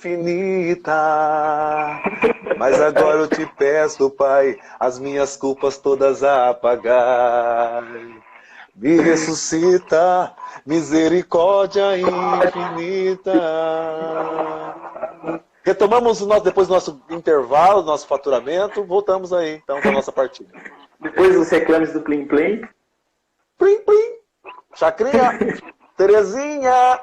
infinita. Mas agora eu te peço, Pai, as minhas culpas todas a apagar. Me ressuscita, misericórdia infinita. Retomamos depois do nosso intervalo, do nosso faturamento. Voltamos aí, então, com a nossa partida. Depois dos reclames do Plim Plim. Plim, plim. Chacrinha. Terezinha.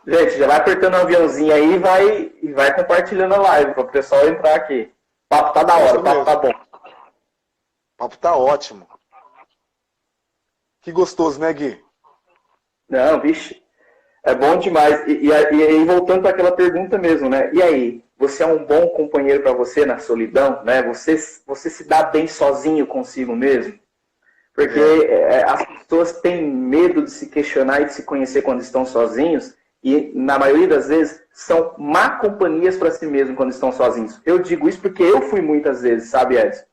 Gente, já vai apertando o aviãozinho aí e vai compartilhando a live para o pessoal entrar aqui. O papo tá da hora, o papo tá bom. O papo tá ótimo. Que gostoso, né, Gui? Não, vixe. É bom demais. E aí, voltando para aquela pergunta mesmo, né? E aí, você é um bom companheiro para você na solidão, né? Você se dá bem sozinho consigo mesmo? Porque as pessoas têm medo de se questionar e de se conhecer quando estão sozinhos. E, na maioria das vezes, são má companhias para si mesmo quando estão sozinhos. Eu digo isso porque eu fui muitas vezes, sabe, Edson?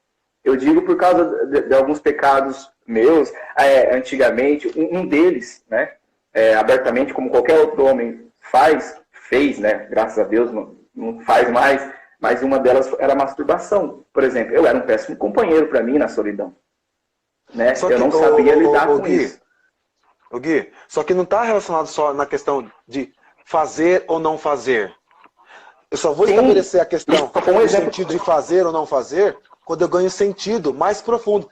Eu digo por causa de alguns pecados meus, antigamente, um deles, né, abertamente, como qualquer outro homem fez, né, graças a Deus, não faz mais, mas uma delas era a masturbação. Por exemplo, eu era um péssimo companheiro para mim na solidão. Né? Eu não sabia lidar com isso. Gui, só que não está relacionado só na questão de fazer ou não fazer. Eu só vou estabelecer a questão do sentido de fazer ou não fazer quando eu ganho sentido mais profundo,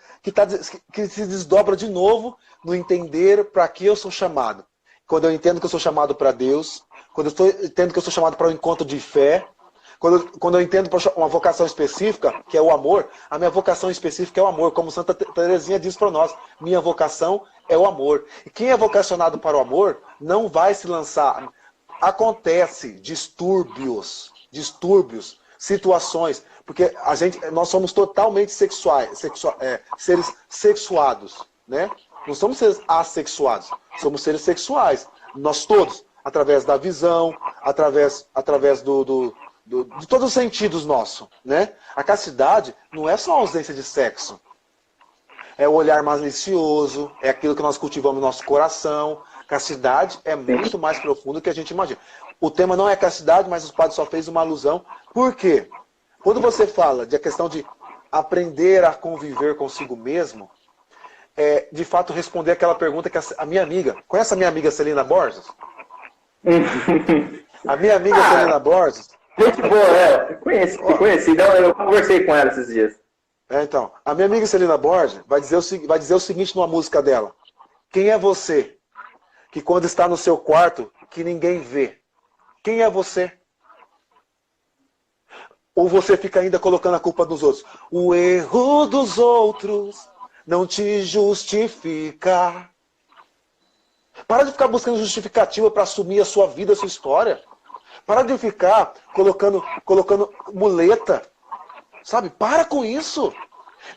que se desdobra de novo no entender para que eu sou chamado. Quando eu entendo que eu sou chamado para Deus, quando eu entendo que eu sou chamado para um encontro de fé, quando eu entendo uma vocação específica, que é o amor, a minha vocação específica é o amor, como Santa Teresinha diz para nós, minha vocação é o amor. E quem é vocacionado para o amor não vai se lançar. Acontece distúrbios, situações, porque nós somos totalmente seres sexuados, né? Não somos seres assexuados, somos seres sexuais, nós todos, através da visão, através de todos os sentidos nossos, né? A castidade não é só a ausência de sexo. É o olhar malicioso, é aquilo que nós cultivamos no nosso coração. Castidade é muito mais profundo do que a gente imagina. O tema não é castidade, mas os padres só fez uma alusão. Por quê? Quando você fala de a questão de aprender a conviver consigo mesmo, de fato responder aquela pergunta que a minha amiga... Conhece a minha amiga Celina Borges? A minha amiga Celina Borges... Gente boa, conheci. Não, eu conversei com ela esses dias. Então, a minha amiga Celina Borges vai dizer o seguinte numa música dela. Quem é você que quando está no seu quarto, que ninguém vê? Quem é você? Ou você fica ainda colocando a culpa dos outros? O erro dos outros não te justifica. Para de ficar buscando justificativa para assumir a sua vida, a sua história. Para de ficar colocando muleta. Sabe? Para com isso.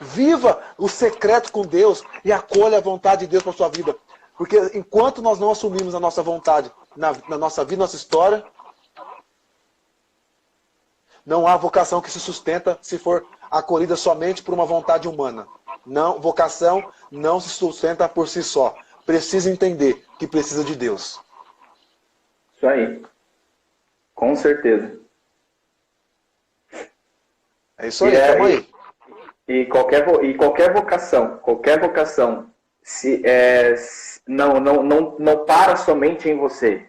Viva o secreto com Deus e acolha a vontade de Deus para a sua vida. Porque enquanto nós não assumimos a nossa vontade na nossa vida, nossa história, não há vocação que se sustenta se for acolhida somente por uma vontade humana. Não, vocação não se sustenta por si só. Precisa entender que precisa de Deus. Isso aí. Com certeza. É isso aí, tamo aí. E qualquer vocação não para somente em você.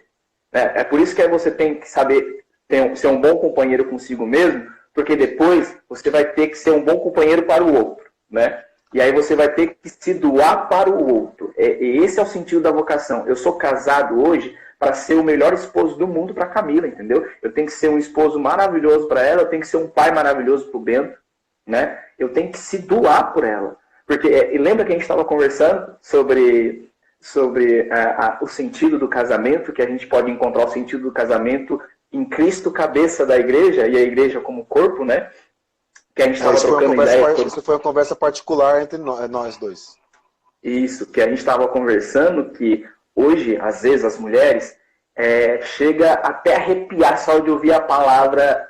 É por isso que você tem que saber ser um bom companheiro consigo mesmo, porque depois você vai ter que ser um bom companheiro para o outro, né? E aí você vai ter que se doar para o outro. Esse é o sentido da vocação. Eu sou casado hoje para ser o melhor esposo do mundo para a Camila, entendeu? Eu tenho que ser um esposo maravilhoso para ela, eu tenho que ser um pai maravilhoso para o Bento, né? Eu tenho que se doar por ela. Porque lembra que a gente estava conversando sobre o sentido do casamento, que a gente pode encontrar o sentido do casamento em Cristo, cabeça da igreja, e a igreja como corpo, né? Que a gente estava trocando ideia. Isso foi uma conversa particular entre nós dois. Isso, que a gente estava conversando, que hoje, às vezes, as mulheres chega até arrepiar só de ouvir a palavra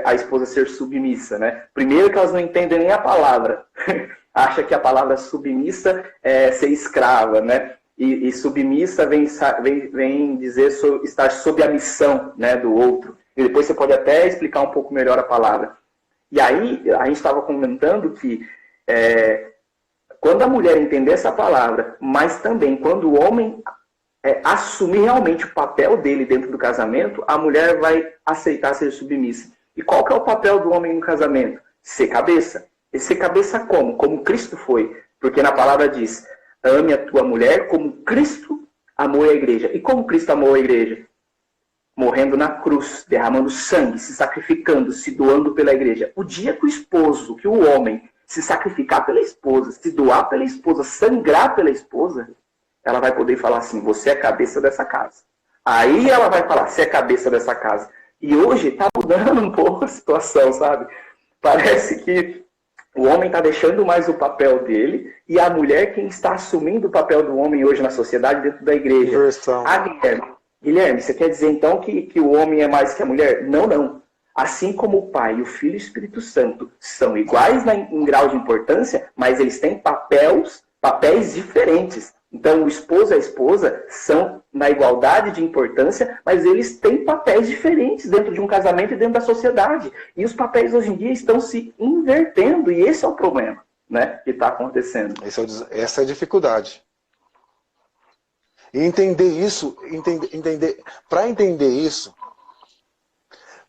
a esposa ser submissa, né? Primeiro que elas não entendem nem a palavra. Acha que a palavra submissa é ser escrava, né? E submissa vem dizer estar sob a missão, né, do outro. E depois você pode até explicar um pouco melhor a palavra. E aí, a gente estava comentando que quando a mulher entender essa palavra, mas também quando o homem assumir realmente o papel dele dentro do casamento, a mulher vai aceitar ser submissa. E qual que é o papel do homem no casamento? Ser cabeça. E ser cabeça como? Como Cristo foi. Porque na palavra diz, ame a tua mulher como Cristo amou a igreja. E como Cristo amou a igreja? Morrendo na cruz, derramando sangue, se sacrificando, se doando pela igreja. O dia que o esposo, que o homem, se sacrificar pela esposa, se doar pela esposa, sangrar pela esposa, ela vai poder falar assim, você é a cabeça dessa casa. Aí ela vai falar, você é a cabeça dessa casa. E hoje está mudando um pouco a situação, sabe? Parece que o homem está deixando mais o papel dele e a mulher quem está assumindo o papel do homem hoje na sociedade dentro da igreja. Inversão. Guilherme, você quer dizer então que o homem é mais que a mulher? Não, não. Assim como o Pai, o Filho e o Espírito Santo são iguais em grau de importância, mas eles têm papéis diferentes. Então, o esposo e a esposa são na igualdade de importância, mas eles têm papéis diferentes dentro de um casamento e dentro da sociedade. E os papéis hoje em dia estão se invertendo, e esse é o problema, né, que está acontecendo. Essa é a dificuldade. E entender isso, para entender isso,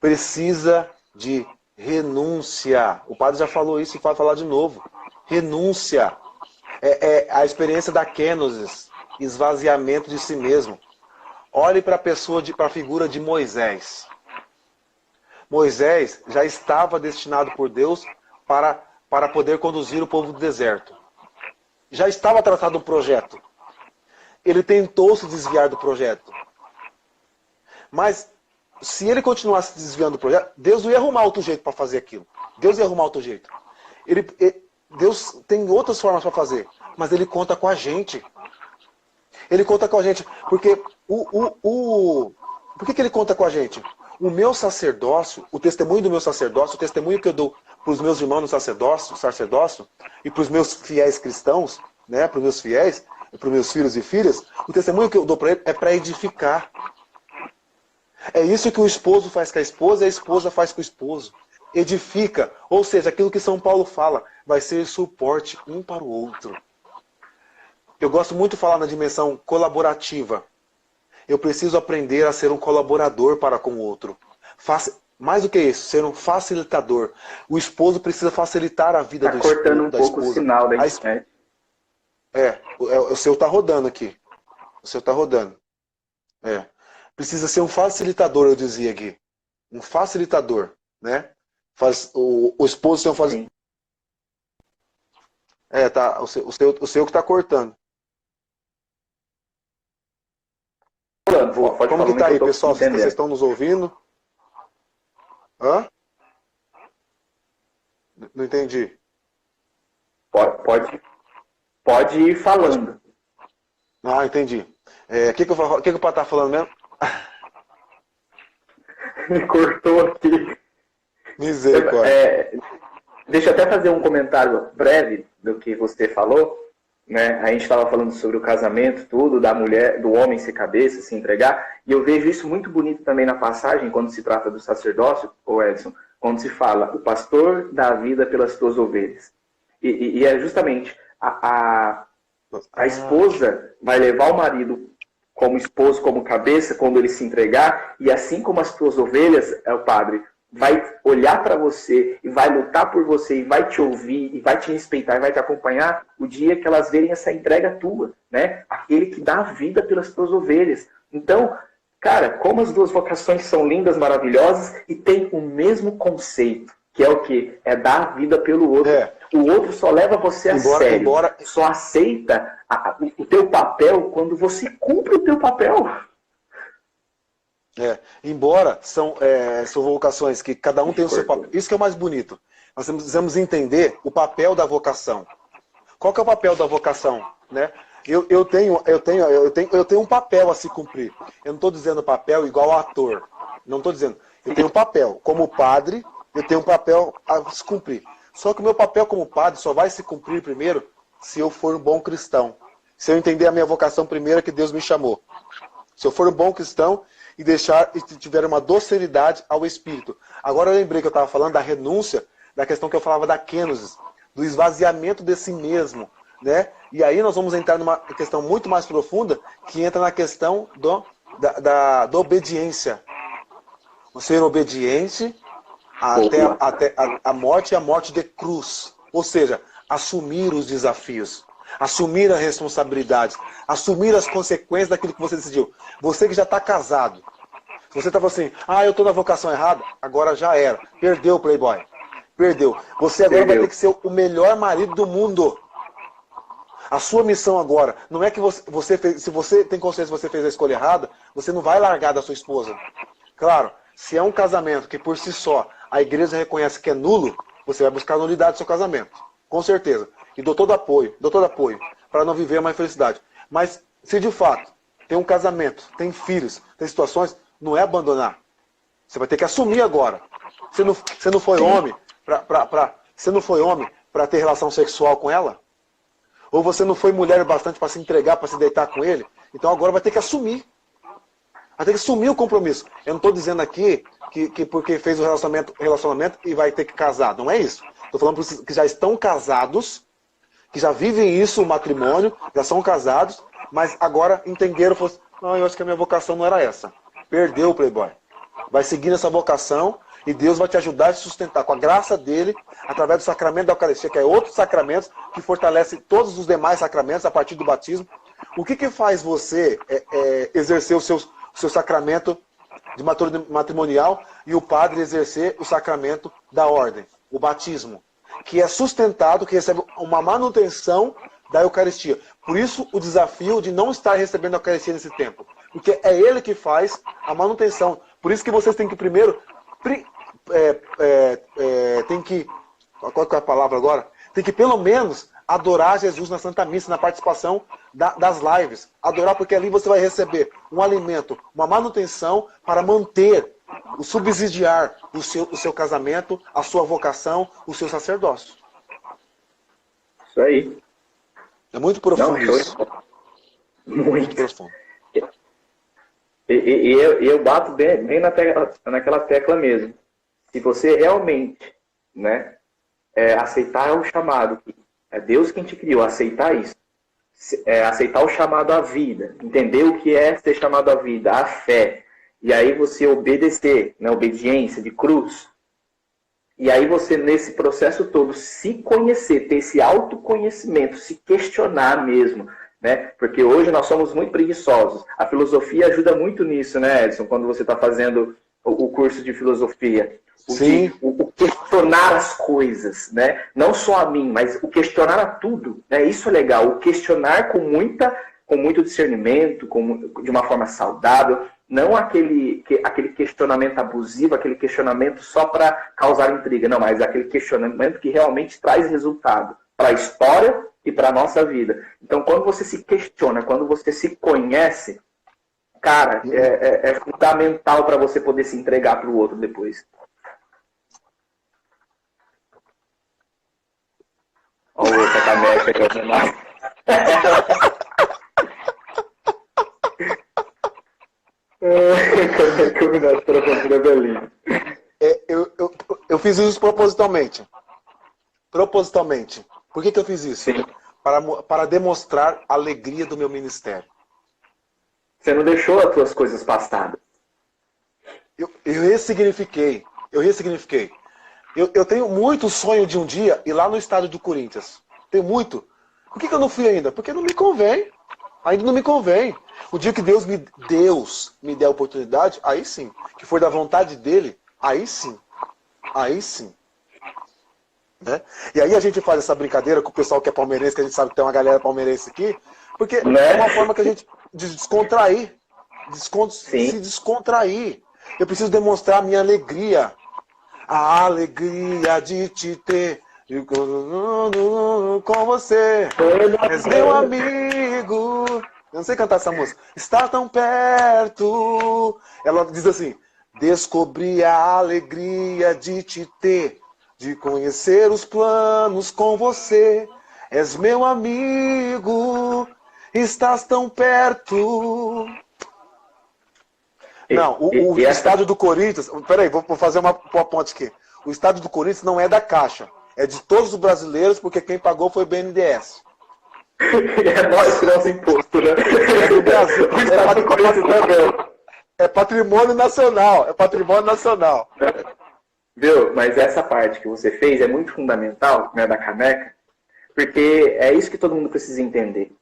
precisa de renúncia. O padre já falou isso e vai falar de novo. Renúncia. É a experiência da kenosis, esvaziamento de si mesmo. Olhe para a figura de Moisés. Moisés já estava destinado por Deus para poder conduzir o povo do deserto. Já estava tratado um projeto. Ele tentou se desviar do projeto. Mas, se ele continuasse desviando do projeto, Deus não ia arrumar outro jeito para fazer aquilo. Deus ia arrumar outro jeito. Deus tem outras formas para fazer, mas Ele conta com a gente. Ele conta com a gente, porque por que Ele conta com a gente? O meu sacerdócio, o testemunho do meu sacerdócio, o testemunho que eu dou para os meus irmãos no sacerdócio e para os meus fiéis cristãos, né, para os meus fiéis, para os meus filhos e filhas, o testemunho que eu dou para ele é para edificar. É isso que o esposo faz com a esposa e a esposa faz com o esposo. Edifica, ou seja, aquilo que São Paulo fala, vai ser suporte um para o outro. Eu gosto muito de falar na dimensão colaborativa. Eu preciso aprender a ser um colaborador para com o outro. Mais do que isso, ser um facilitador. O esposo precisa facilitar a vida do esposo. Está cortando um pouco o sinal da internet. O seu está rodando aqui. O seu está rodando. Precisa ser um facilitador, eu dizia aqui. Um facilitador, né? O esposo tem um facilitador. Tá. O seu que está cortando. Como que está aí, pessoal? Vocês estão nos ouvindo? Hã? Não entendi. Pode ir falando. Entendi. O que o Padre está falando mesmo? Me cortou aqui. Misericórdia. Deixa eu até fazer um comentário breve do que você falou. Né? A gente estava falando sobre o casamento, tudo, da mulher, do homem ser cabeça, se entregar. E eu vejo isso muito bonito também na passagem, quando se trata do sacerdócio, Edson, quando se fala, o pastor dá a vida pelas tuas ovelhas. E é justamente a esposa vai levar o marido como esposo, como cabeça, quando ele se entregar, e assim como as tuas ovelhas, o padre, vai olhar para você e vai lutar por você e vai te ouvir e vai te respeitar e vai te acompanhar o dia que elas verem essa entrega tua, né? Aquele que dá a vida pelas tuas ovelhas. Então, cara, como as duas vocações são lindas, maravilhosas e têm o mesmo conceito, que é o quê? É dar a vida pelo outro. O outro só leva você a sério. Só aceita o teu papel quando você cumpre o teu papel. Embora são vocações que cada um tem o seu papel. Isso que é o mais bonito. Nós precisamos entender o papel da vocação. Qual que é o papel da vocação? Né? Eu tenho um papel a se cumprir. Eu não estou dizendo papel igual ator. Não estou dizendo. Eu tenho um papel. Como padre, eu tenho um papel a se cumprir. Só que o meu papel como padre só vai se cumprir primeiro se eu for um bom cristão. Se eu entender a minha vocação primeira que Deus me chamou. Se eu for um bom cristão e tiver uma docilidade ao Espírito. Agora eu lembrei que eu estava falando da renúncia, da questão que eu falava da kenosis, do esvaziamento de si mesmo, né? E aí nós vamos entrar numa questão muito mais profunda, que entra na questão da obediência. O ser obediente até a morte e a morte de cruz. Ou seja, assumir os desafios, assumir as responsabilidades, assumir as consequências daquilo que você decidiu. Você que já está casado, se você estava assim, eu estou na vocação errada, agora já era. Perdeu o Playboy. Perdeu. Você agora vai ter que ser o melhor marido do mundo. A sua missão agora, não é que você fez, se você tem consciência que você fez a escolha errada, você não vai largar da sua esposa. Claro, se é um casamento que por si só a igreja reconhece que é nulo, você vai buscar a nulidade do seu casamento. Com certeza. E dou todo apoio para não viver uma infelicidade. Mas se de fato tem um casamento, tem filhos, tem situações, não é abandonar. Você vai ter que assumir agora. Você não foi homem para ter relação sexual com ela? Ou você não foi mulher bastante para se entregar, para se deitar com ele? Então agora vai ter que assumir. Vai ter que assumir o compromisso. Eu não estou dizendo aqui que porque fez o relacionamento e vai ter que casar. Não é isso. Estou falando para os que já estão casados, que já vivem isso, o matrimônio, já são casados, mas agora entenderam, eu acho que a minha vocação não era essa. Perdeu o Playboy. Vai seguir essa vocação e Deus vai te ajudar a te sustentar com a graça dele, através do sacramento da Eucaristia, que é outro sacramento que fortalece todos os demais sacramentos a partir do batismo. O que faz você exercer o seu sacramento de matrimonial e o padre exercer o sacramento da ordem, o batismo, que é sustentado, que recebe uma manutenção da Eucaristia. Por isso o desafio de não estar recebendo a Eucaristia nesse tempo, porque é ele que faz a manutenção. Por isso que vocês têm que primeiro qual que é a palavra agora? Tem que pelo menos adorar Jesus na Santa Missa, na participação das lives. Adorar, porque ali você vai receber um alimento, uma manutenção para manter, o subsidiar o seu casamento, a sua vocação, o seu sacerdócio. Isso aí. É muito profundo isso. Muito profundo. E eu bato bem naquela tecla mesmo. Se você realmente, né, aceitar o chamado, é Deus quem te criou, aceitar isso, aceitar o chamado à vida, entender o que é ser chamado à vida, a fé, e aí você obedecer, na obediência de cruz, e aí você, nesse processo todo, se conhecer, ter esse autoconhecimento, se questionar mesmo, né? Porque hoje nós somos muito preguiçosos. A filosofia ajuda muito nisso, né, Edson? Quando você está fazendo o curso de filosofia. O questionar as coisas, né? Não só a mim, mas o questionar a tudo, né? Isso é legal. O questionar com muito discernimento, de uma forma saudável, não aquele questionamento abusivo, aquele questionamento só para causar intriga, não, mas aquele questionamento que realmente traz resultado para a história e para a nossa vida. Então, quando você se questiona, quando você se conhece, cara, é fundamental para você poder se entregar para o outro depois. Olha o outro cameca que é o Renato. Eu fiz isso propositalmente. Por que eu fiz isso? Sim. Para demonstrar a alegria do meu ministério. Você não deixou as suas coisas passadas. Eu ressignifiquei. Eu tenho muito sonho de um dia ir lá no estádio do Corinthians. Tenho muito. Por que eu não fui ainda? Porque não me convém. Ainda não me convém. O dia que Deus me der a oportunidade, aí sim. Que for da vontade dele, aí sim. Né? E aí a gente faz essa brincadeira com o pessoal que é palmeirense, que a gente sabe que tem uma galera palmeirense aqui, porque é uma forma que a gente de descontrair. Se descontrair. Eu preciso demonstrar a minha alegria. A alegria de te ter com você. És meu amigo. Eu não sei cantar essa música. Está tão perto. Ela diz assim: descobri a alegria de te ter, de conhecer os planos com você. És meu amigo. estás tão perto. Não, o estádio do Corinthians... Peraí, vou fazer uma ponte aqui. O estádio do Corinthians não é da Caixa. É de todos os brasileiros, porque quem pagou foi o BNDES. É nós que nosso imposto, né? É do Brasil. O estádio do Corinthians também. É patrimônio nacional. É patrimônio nacional. Viu? Mas essa parte que você fez é muito fundamental, né, da caneca, porque é isso que todo mundo precisa entender.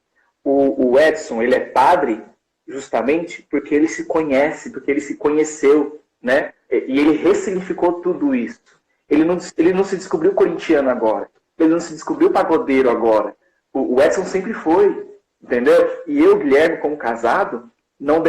O Edson, ele é padre justamente porque ele se conhece, porque ele se conheceu, né? E ele ressignificou tudo isso. Ele não se descobriu corintiano agora. Ele não se descobriu pagodeiro agora. O Edson sempre foi, entendeu? E eu, Guilherme, como casado, não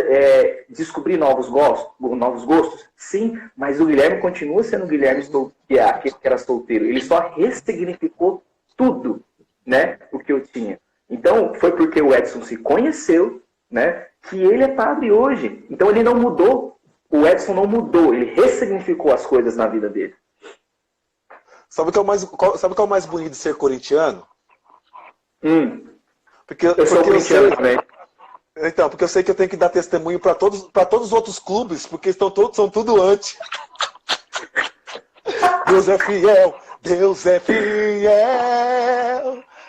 descobri novos gostos, sim, mas o Guilherme continua sendo o Guilherme que era solteiro. Ele só ressignificou tudo, né, o que eu tinha. Então, foi porque o Edson se conheceu, né, que ele é padre hoje. Então, ele não mudou. O Edson não mudou. Ele ressignificou as coisas na vida dele. Sabe o que é o mais bonito de ser corintiano? Porque eu sou corintiano também. Então, porque eu sei que eu tenho que dar testemunho para todos os outros clubes, porque são tudo anti. Deus é fiel, Deus é fiel,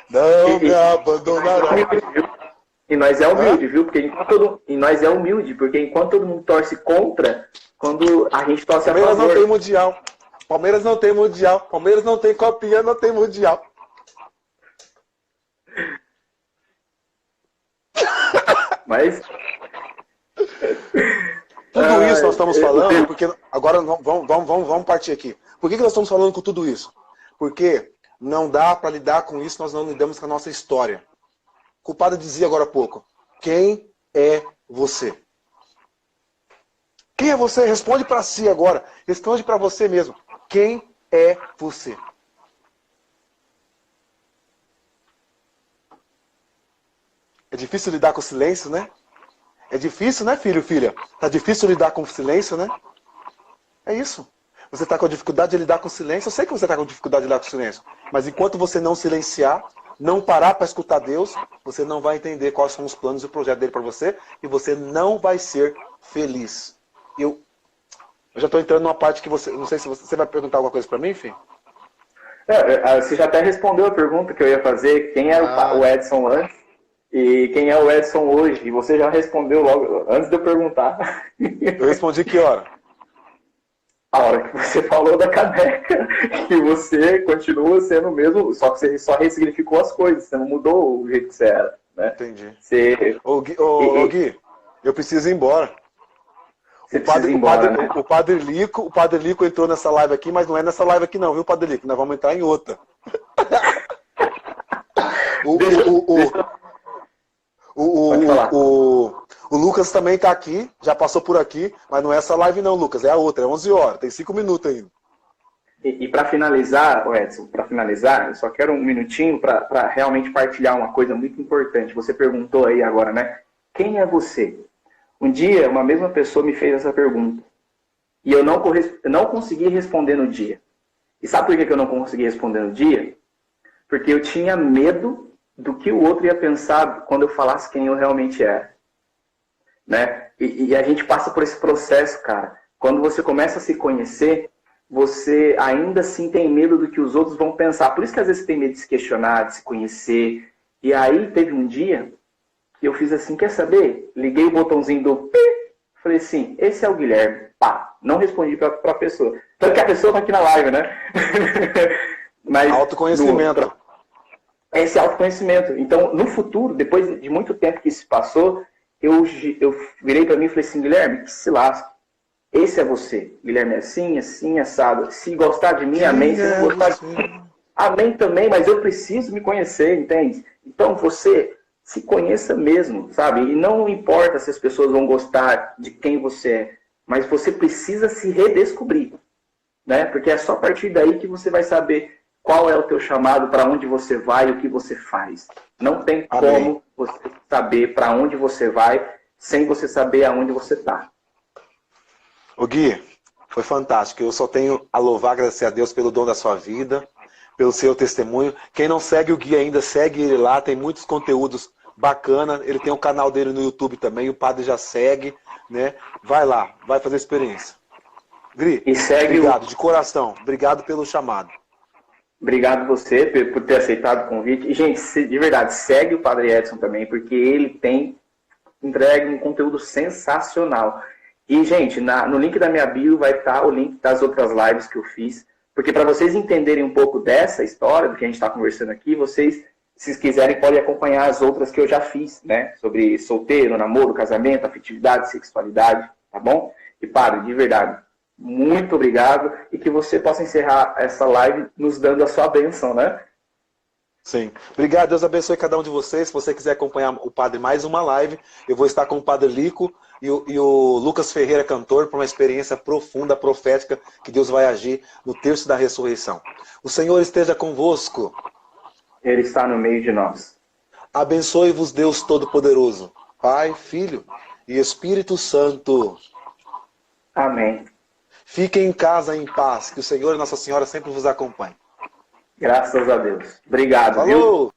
não me abandonará. E nós é humilde, viu? Nós é humilde, porque enquanto todo mundo torce contra, quando a gente torce a favor... Palmeiras não tem mundial. Palmeiras não tem mundial. Palmeiras não tem copinha, não tem mundial. Mas... Tudo isso nós estamos falando, porque agora vamos partir aqui. Por que nós estamos falando com tudo isso? Porque não dá para lidar com isso, nós não lidamos com a nossa história. O culpado dizia agora há pouco, quem é você? Quem é você? Responde para si agora. Responde para você mesmo. Quem é você? É difícil lidar com o silêncio, né? É difícil, né, filho, filha? Tá difícil lidar com o silêncio, né? É isso. Você está com dificuldade de lidar com o silêncio. Eu sei que você está com dificuldade de lidar com o silêncio. Mas enquanto você não silenciar, não parar para escutar Deus, você não vai entender quais são os planos e o projeto dele para você. E você não vai ser feliz. Eu já estou entrando numa parte que você... Não sei se você vai perguntar alguma coisa para mim, filho? Você já até respondeu a pergunta que eu ia fazer. Quem era o Edson antes? E quem é o Edson hoje? E você já respondeu logo, antes de eu perguntar. Eu respondi que hora? A hora que você falou da caneca, que você continua sendo o mesmo, só que você só ressignificou as coisas, você não mudou o jeito que você era. Né? Entendi. Você... Ô, Gui, eu preciso ir embora. O Padre Lico entrou nessa live aqui, mas não é nessa live aqui não, viu, Padre Lico? Nós vamos entrar em outra. O Lucas também está aqui, já passou por aqui, mas não é essa live não, Lucas, é a outra, é 11 horas, tem 5 minutos ainda. E para finalizar, Edson, eu só quero um minutinho para realmente partilhar uma coisa muito importante. Você perguntou aí agora, né? Quem é você? Um dia, uma mesma pessoa me fez essa pergunta. E eu não consegui responder no dia. E sabe por que eu não consegui responder no dia? Porque eu tinha medo do que o outro ia pensar quando eu falasse quem eu realmente era. Né? E a gente passa por esse processo, cara. Quando você começa a se conhecer, você ainda assim tem medo do que os outros vão pensar. Por isso que às vezes você tem medo de se questionar, de se conhecer. E aí teve um dia que eu fiz assim, quer saber? Liguei o botãozinho do pi, falei assim, esse é o Guilherme. Pá, não respondi pra pessoa. Tanto que a pessoa tá aqui na live, né? Mas autoconhecimento. Esse autoconhecimento. Então, no futuro, depois de muito tempo que isso passou, eu virei para mim e falei assim, Guilherme, que se lasque. Esse é você. Guilherme é assim, assim, assado. Se gostar de mim, amém. Se não gostar de mim, amém também, mas eu preciso me conhecer, entende? Então, você se conheça mesmo, sabe? E não importa se as pessoas vão gostar de quem você é, mas você precisa se redescobrir, né? Porque é só a partir daí que você vai saber qual é o teu chamado, para onde você vai e o que você faz. Não tem como você saber para onde você vai sem você saber aonde você está. Ô Gui, foi fantástico. Eu só tenho a louvar, agradecer a Deus pelo dom da sua vida, pelo seu testemunho. Quem não segue o Gui ainda, segue ele lá. Tem muitos conteúdos bacana. Ele tem o canal dele no YouTube também, o padre já segue, né? Vai lá, vai fazer experiência. Gri, E segue obrigado, de coração. Obrigado pelo chamado. Obrigado você por ter aceitado o convite. E, gente, de verdade, segue o Padre Edson também, porque ele tem entregue um conteúdo sensacional. E, gente, no link da minha bio vai estar o link das outras lives que eu fiz, porque para vocês entenderem um pouco dessa história, do que a gente está conversando aqui, vocês, se quiserem, podem acompanhar as outras que eu já fiz, né? Sobre solteiro, namoro, casamento, afetividade, sexualidade, tá bom? E, padre, de verdade, muito obrigado e que você possa encerrar essa live nos dando a sua bênção, né? Sim. Obrigado, Deus abençoe cada um de vocês. Se você quiser acompanhar o padre mais uma live, eu vou estar com o padre Lico e o Lucas Ferreira, cantor, para uma experiência profunda, profética, que Deus vai agir no terço da ressurreição. O Senhor esteja convosco. Ele está no meio de nós. Abençoe-vos Deus Todo-Poderoso, Pai, Filho e Espírito Santo. Amém. Fiquem em casa em paz, que o Senhor e Nossa Senhora sempre vos acompanhem. Graças a Deus. Obrigado, Falou! viu?